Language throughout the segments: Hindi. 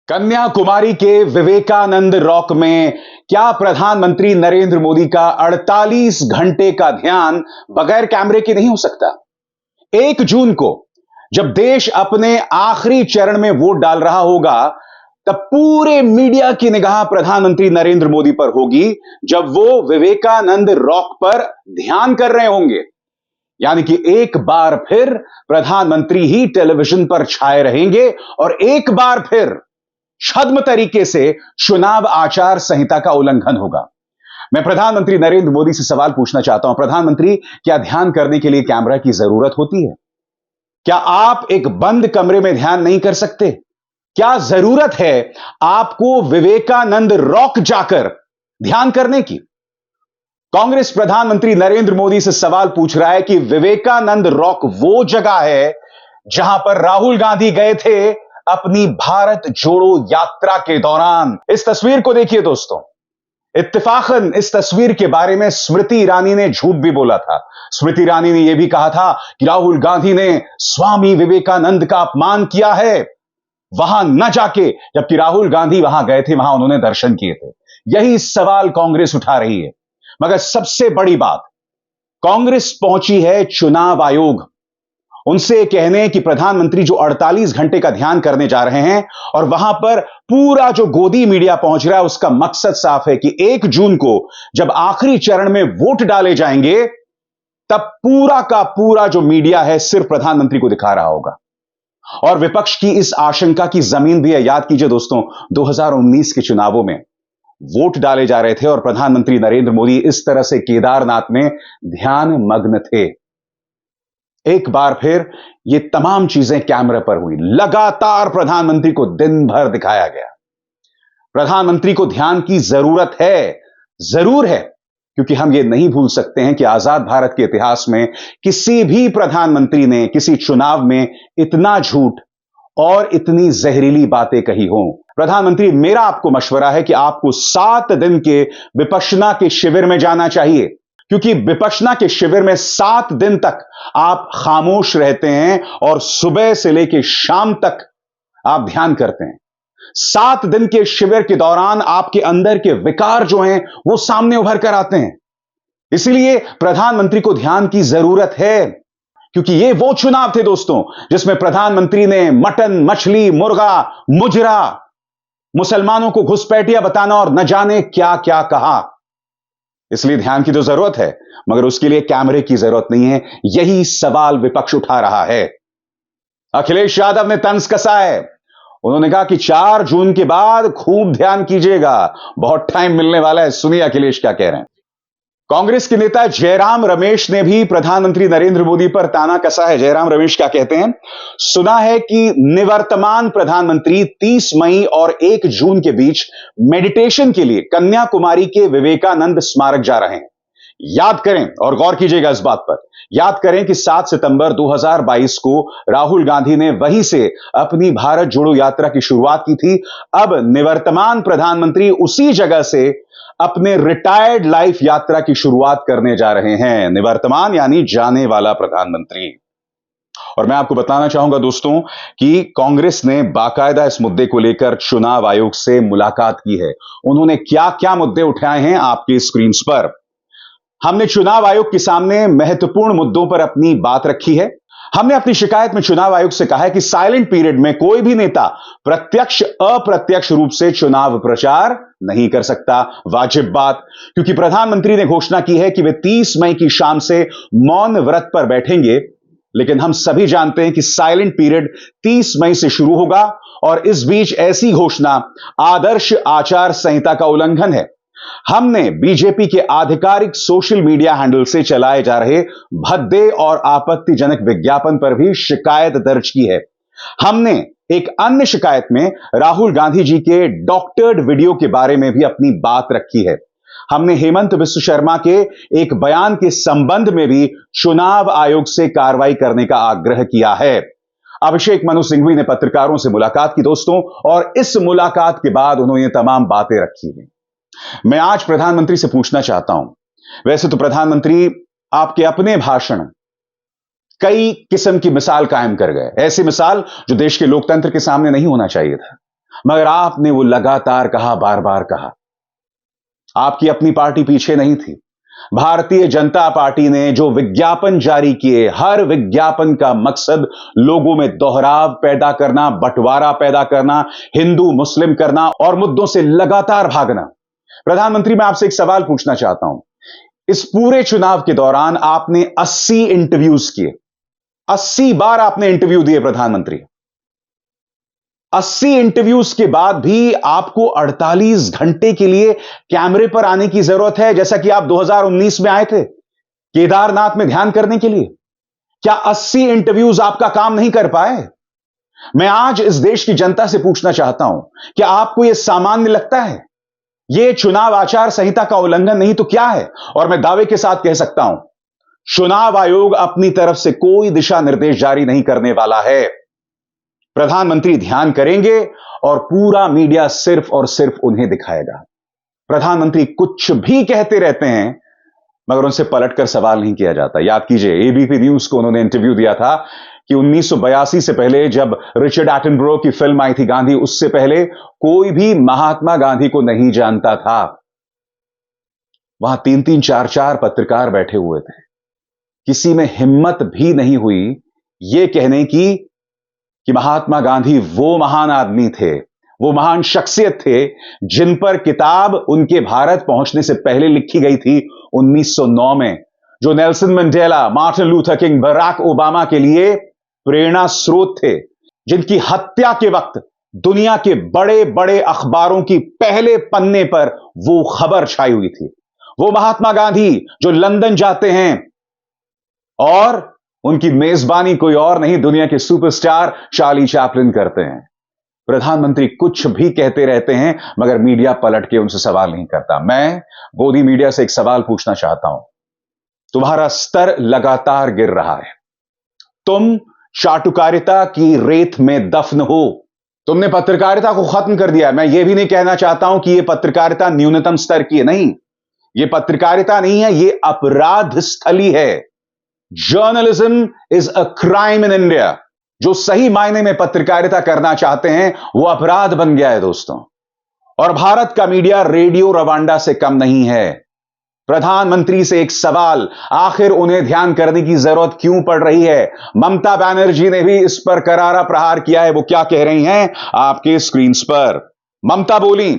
कन्याकुमारी के विवेकानंद रॉक में क्या प्रधानमंत्री नरेंद्र मोदी का 48 घंटे का ध्यान बगैर कैमरे के नहीं हो सकता? 1 जून को जब देश अपने आखिरी चरण में वोट डाल रहा होगा, तब पूरे मीडिया की निगाह प्रधानमंत्री नरेंद्र मोदी पर होगी, जब वो विवेकानंद रॉक पर ध्यान कर रहे होंगे। यानी कि एक बार फिर प्रधानमंत्री ही टेलीविजन पर छाए रहेंगे और एक बार फिर छद्म तरीके से चुनाव आचार संहिता का उल्लंघन होगा। मैं प्रधानमंत्री नरेंद्र मोदी से सवाल पूछना चाहता हूं, प्रधानमंत्री, क्या ध्यान करने के लिए कैमरा की जरूरत होती है? क्या आप एक बंद कमरे में ध्यान नहीं कर सकते? क्या जरूरत है आपको विवेकानंद रॉक जाकर ध्यान करने की? कांग्रेस प्रधानमंत्री नरेंद्र मोदी से सवाल पूछ रहा है कि विवेकानंद रॉक वो जगह है जहां पर राहुल गांधी गए थे अपनी भारत जोड़ो यात्रा के दौरान। इस तस्वीर को देखिए दोस्तों। इत्तेफाकन इस तस्वीर के बारे में स्मृति ईरानी ने झूठ भी बोला था। स्मृति ईरानी ने यह भी कहा था कि राहुल गांधी ने स्वामी विवेकानंद का अपमान किया है वहां न जाके, जबकि राहुल गांधी वहां गए थे, वहां उन्होंने दर्शन किए थे। यही सवाल कांग्रेस उठा रही है। मगर सबसे बड़ी बात, कांग्रेस पहुंची है चुनाव आयोग उनसे कहने कि प्रधानमंत्री जो 48 घंटे का ध्यान करने जा रहे हैं, और वहां पर पूरा जो गोदी मीडिया पहुंच रहा है, उसका मकसद साफ है कि 1 जून को जब आखिरी चरण में वोट डाले जाएंगे, तब पूरा का पूरा जो मीडिया है सिर्फ प्रधानमंत्री को दिखा रहा होगा। और विपक्ष की इस आशंका की जमीन भी है। याद कीजिए दोस्तों, 2019 के चुनावों में वोट डाले जा रहे थे और प्रधानमंत्री नरेंद्र मोदी इस तरह से केदारनाथ में ध्यान मग्न थे। एक बार फिर ये तमाम चीजें कैमरे पर हुई। लगातार प्रधानमंत्री को दिन भर दिखाया गया। प्रधानमंत्री को ध्यान की जरूरत है, जरूर है, क्योंकि हम ये नहीं भूल सकते हैं कि आजाद भारत के इतिहास में किसी भी प्रधानमंत्री ने किसी चुनाव में इतना झूठ और इतनी जहरीली बातें कही हों। प्रधानमंत्री, मेरा आपको मशवरा है कि आपको 7 दिन के विपश्यना के शिविर में जाना चाहिए, क्योंकि विपश्यना के शिविर में 7 दिन तक आप खामोश रहते हैं और सुबह से लेकर शाम तक आप ध्यान करते हैं। 7 दिन के शिविर के दौरान आपके अंदर के विकार जो हैं वो सामने उभर कर आते हैं। इसलिए प्रधानमंत्री को ध्यान की जरूरत है, क्योंकि ये वो चुनाव थे दोस्तों जिसमें प्रधानमंत्री ने मटन, मछली, मुर्गा, मुजरा, मुसलमानों को घुसपैठिया बताना और न जाने क्या क्या कहा। इसलिए ध्यान की तो जरूरत है, मगर उसके लिए कैमरे की जरूरत नहीं है। यही सवाल विपक्ष उठा रहा है। अखिलेश यादव ने तंज कसा है। उन्होंने कहा कि 4 जून के बाद खूब ध्यान कीजिएगा, बहुत टाइम मिलने वाला है। सुनिए अखिलेश क्या कह रहे हैं। कांग्रेस के नेता जयराम रमेश ने भी प्रधानमंत्री नरेंद्र मोदी पर ताना कसा है। जयराम रमेश क्या कहते हैं, सुना है कि निवर्तमान प्रधानमंत्री 30 मई और 1 जून के बीच मेडिटेशन के लिए कन्याकुमारी के विवेकानंद स्मारक जा रहे हैं। याद करें और गौर कीजिएगा इस बात पर, याद करें कि 7 सितंबर 2022 को राहुल गांधी ने वहीं से अपनी भारत जोड़ो यात्रा की शुरुआत की थी। अब निवर्तमान प्रधानमंत्री उसी जगह से अपने रिटायर्ड लाइफ यात्रा की शुरुआत करने जा रहे हैं। निवर्तमान यानी जाने वाला प्रधानमंत्री। और मैं आपको बताना चाहूंगा दोस्तों कि कांग्रेस ने बाकायदा इस मुद्दे को लेकर चुनाव आयोग से मुलाकात की है। उन्होंने क्या क्या मुद्दे उठाए हैं आपके स्क्रीन पर। हमने चुनाव आयोग के सामने महत्वपूर्ण मुद्दों पर अपनी बात रखी है। हमने अपनी शिकायत में चुनाव आयोग से कहा है कि साइलेंट पीरियड में कोई भी नेता प्रत्यक्ष अप्रत्यक्ष रूप से चुनाव प्रचार नहीं कर सकता। वाजिब बात, क्योंकि प्रधानमंत्री ने घोषणा की है कि वे 30 मई की शाम से मौन व्रत पर बैठेंगे। लेकिन हम सभी जानते हैं कि साइलेंट पीरियड 30 मई से शुरू होगा और इस बीच ऐसी घोषणा आदर्श आचार संहिता का उल्लंघन है। हमने बीजेपी के आधिकारिक सोशल मीडिया हैंडल से चलाए जा रहे भद्दे और आपत्तिजनक विज्ञापन पर भी शिकायत दर्ज की है। हमने एक अन्य शिकायत में राहुल गांधी जी के डॉक्टर्ड वीडियो के बारे में भी अपनी बात रखी है। हमने हेमंत बिस्व शर्मा के एक बयान के संबंध में भी चुनाव आयोग से कार्रवाई करने का आग्रह किया है। अभिषेक मनु सिंघवी ने पत्रकारों से मुलाकात की दोस्तों, और इस मुलाकात के बाद उन्होंने ये तमाम बातें रखी हैं। मैं आज प्रधानमंत्री से पूछना चाहता हूं, वैसे तो प्रधानमंत्री आपके अपने भाषण कई किस्म की मिसाल कायम कर गए, ऐसी मिसाल जो देश के लोकतंत्र के सामने नहीं होना चाहिए था। मगर आपने वो लगातार कहा, बार बार कहा। आपकी अपनी पार्टी पीछे नहीं थी। भारतीय जनता पार्टी ने जो विज्ञापन जारी किए, हर विज्ञापन का मकसद लोगों में दोहराव पैदा करना, बंटवारा पैदा करना, हिंदू मुस्लिम करना और मुद्दों से लगातार भागना। प्रधानमंत्री, मैं आपसे एक सवाल पूछना चाहता हूं। इस पूरे चुनाव के दौरान आपने 80 इंटरव्यूज किए, 80 बार आपने इंटरव्यू दिए प्रधानमंत्री। 80 इंटरव्यूज के बाद भी आपको 48 घंटे के लिए कैमरे पर आने की जरूरत है, जैसा कि आप 2019 में आए थे केदारनाथ में ध्यान करने के लिए। क्या 80 इंटरव्यूज आपका काम नहीं कर पाए? मैं आज इस देश की जनता से पूछना चाहता हूं, क्या आपको यह सामान्य लगता है? यह चुनाव आचार संहिता का उल्लंघन नहीं तो क्या है? और मैं दावे के साथ कह सकता हूं, चुनाव आयोग अपनी तरफ से कोई दिशा निर्देश जारी नहीं करने वाला है। प्रधानमंत्री ध्यान करेंगे और पूरा मीडिया सिर्फ और सिर्फ उन्हें दिखाएगा। प्रधानमंत्री कुछ भी कहते रहते हैं, मगर उनसे पलटकर सवाल नहीं किया जाता। याद कीजिए, एबीपी न्यूज को उन्होंने इंटरव्यू दिया था कि 1982 से पहले जब रिचर्ड एटनबरो की फिल्म आई थी गांधी, उससे पहले कोई भी महात्मा गांधी को नहीं जानता था। वहां 3-3, 4-4 पत्रकार बैठे हुए थे। किसी में हिम्मत भी नहीं हुई यह कहने की कि महात्मा गांधी वो महान आदमी थे, वो महान शख्सियत थे जिन पर किताब उनके भारत पहुंचने से पहले लिखी गई थी 1909 में, जो Nelson Mandela, Martin Luther King, Barack Obama के लिए प्रेरणा स्रोत थे, जिनकी हत्या के वक्त दुनिया के बड़े बड़े अखबारों की पहले पन्ने पर वो खबर छाई हुई थी। वो महात्मा गांधी जो लंदन जाते हैं और उनकी मेजबानी कोई और नहीं, दुनिया के सुपरस्टार चार्ली चैपलिन करते हैं। प्रधानमंत्री कुछ भी कहते रहते हैं, मगर मीडिया पलट के उनसे सवाल नहीं करता। मैं गोदी मीडिया से एक सवाल पूछना चाहता हूं। तुम्हारा स्तर लगातार गिर रहा है। तुम चाटुकारिता की रेत में दफन हो। तुमने पत्रकारिता को खत्म कर दिया। मैं यह भी नहीं कहना चाहता हूं कि यह पत्रकारिता न्यूनतम स्तर की है, नहीं, यह पत्रकारिता नहीं है, यह अपराध स्थली है। Journalism is a crime in India. जो सही मायने में पत्रकारिता करना चाहते हैं वो अपराध बन गया है दोस्तों। और भारत का मीडिया रेडियो रवांडा से कम नहीं है। प्रधानमंत्री से एक सवाल, आखिर उन्हें ध्यान करने की जरूरत क्यों पड़ रही है? ममता बनर्जी ने भी इस पर करारा प्रहार किया है। वो क्या कह रही हैं आपके स्क्रीन पर? ममता बोली,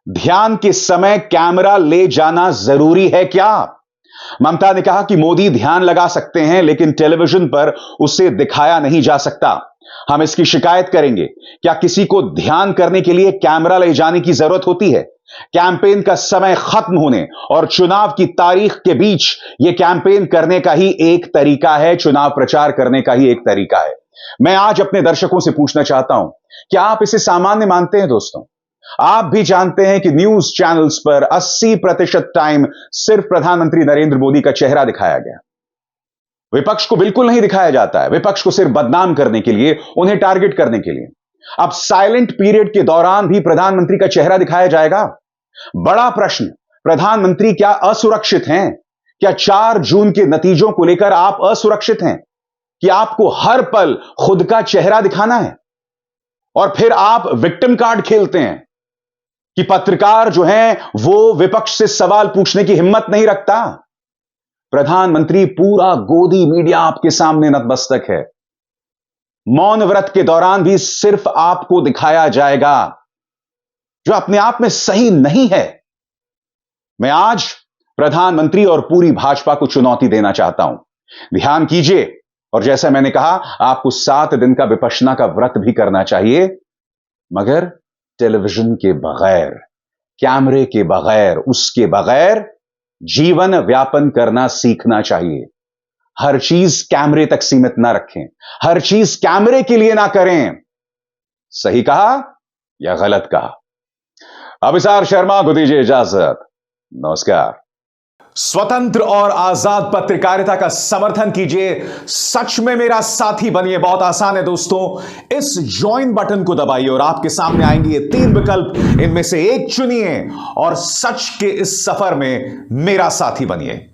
ध्यान के समय कैमरा ले जाना जरूरी है क्या? ममता ने कहा कि मोदी ध्यान लगा सकते हैं, लेकिन टेलीविजन पर उसे दिखाया नहीं जा सकता। हम इसकी शिकायत करेंगे। क्या किसी को ध्यान करने के लिए कैमरा ले जाने की जरूरत होती है? कैंपेन का समय खत्म होने और चुनाव की तारीख के बीच यह कैंपेन करने का ही एक तरीका है, चुनाव प्रचार करने का ही एक तरीका है। मैं आज अपने दर्शकों से पूछना चाहता हूं, क्या आप इसे सामान्य मानते हैं दोस्तों? आप भी जानते हैं कि न्यूज चैनल्स पर 80% टाइम सिर्फ प्रधानमंत्री नरेंद्र मोदी का चेहरा दिखाया गया। विपक्ष को बिल्कुल नहीं दिखाया जाता है। विपक्ष को सिर्फ बदनाम करने के लिए, उन्हें टारगेट करने के लिए। अब साइलेंट पीरियड के दौरान भी प्रधानमंत्री का चेहरा दिखाया जाएगा। बड़ा प्रश्न, प्रधानमंत्री क्या असुरक्षित हैं? क्या 4 जून के नतीजों को लेकर आप असुरक्षित हैं कि आपको हर पल खुद का चेहरा दिखाना है? और फिर आप विक्टिम कार्ड खेलते हैं कि पत्रकार जो हैं वो विपक्ष से सवाल पूछने की हिम्मत नहीं रखता। प्रधानमंत्री, पूरा गोदी मीडिया आपके सामने नतमस्तक है। मौन व्रत के दौरान भी सिर्फ आपको दिखाया जाएगा, जो अपने आप में सही नहीं है। मैं आज प्रधानमंत्री और पूरी भाजपा को चुनौती देना चाहता हूं। ध्यान कीजिए, और जैसा मैंने कहा, आपको 7 दिन का विपश्यना का व्रत भी करना चाहिए, मगर टेलीविजन के बगैर, कैमरे के बगैर, उसके बगैर जीवन व्यापन करना सीखना चाहिए। हर चीज कैमरे तक सीमित ना रखें, हर चीज कैमरे के लिए ना करें। सही कहा या गलत कहा? अभिसार शर्मा को दीजिए इजाजत। नमस्कार। स्वतंत्र और आजाद पत्रकारिता का समर्थन कीजिए, सच में मेरा साथी बनिए। बहुत आसान है दोस्तों, इस ज्वाइन बटन को दबाइए और आपके सामने आएंगे ये 3 विकल्प, इनमें से एक चुनिए और सच के इस सफर में मेरा साथी बनिए।